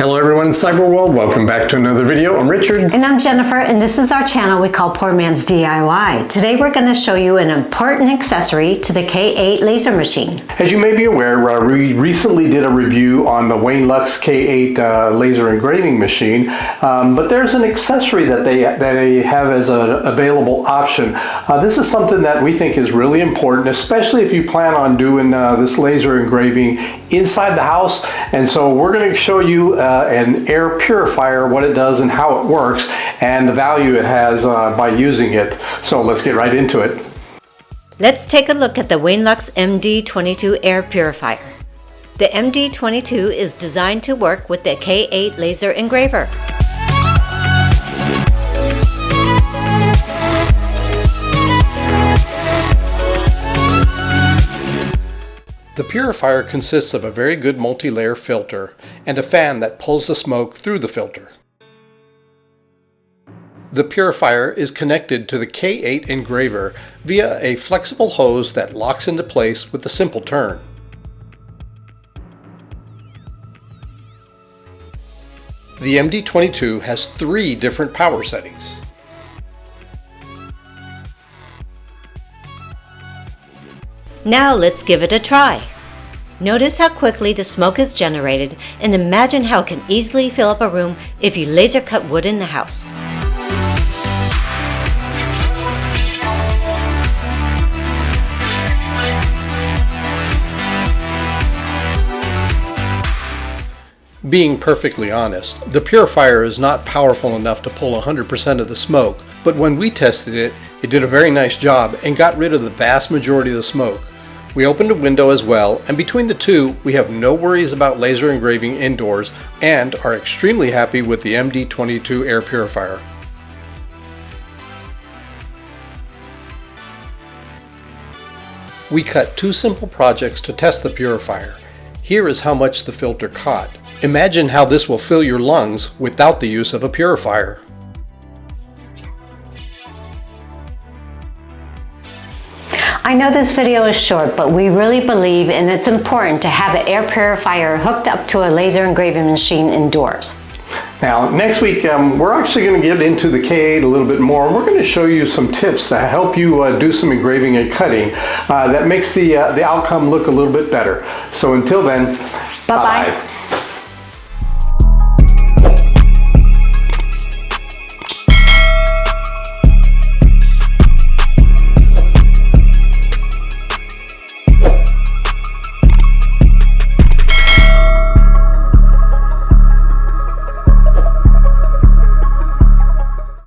Hello everyone in cyber world, welcome back to another video. I'm Richard. And I'm Jennifer, and this is our channel we call Poor Man's DIY. Today we're going to show you an important accessory to the K8 laser machine. As you may be aware, we recently did a review on the Wainlux K8 laser engraving machine, but there's an accessory that they have as an available option. This is something that we think is really important, especially if you plan on doing this laser engraving inside the house. And so we're going to show you an air purifier, what it does and how it works, and the value it has by using it. So let's get right into it. Let's take a look at the Wainlux MD22 air purifier. The MD22 is designed to work with the K8 laser engraver. The purifier consists of a very good multi-layer filter and a fan that pulls the smoke through the filter. The purifier is connected to the K8 engraver via a flexible hose that locks into place with a simple turn. The MD22 has 3 different power settings. Now let's give it a try. Notice how quickly the smoke is generated, and imagine how it can easily fill up a room if you laser cut wood in the house. Being perfectly honest, the purifier is not powerful enough to pull 100% of the smoke, but when we tested it, it did a very nice job and got rid of the vast majority of the smoke. We opened a window as well, and between the two, we have no worries about laser engraving indoors and are extremely happy with the MD22 air purifier. We cut 2 simple projects to test the purifier. Here is how much the filter caught. Imagine how this will fill your lungs without the use of a purifier. I know this video is short, but we really believe and it's important to have an air purifier hooked up to a laser engraving machine indoors. Now, next week, we're actually going to get into the K8 a little bit more. We're going to show you some tips that help you do some engraving and cutting that makes the outcome look a little bit better. So until then, bye-bye.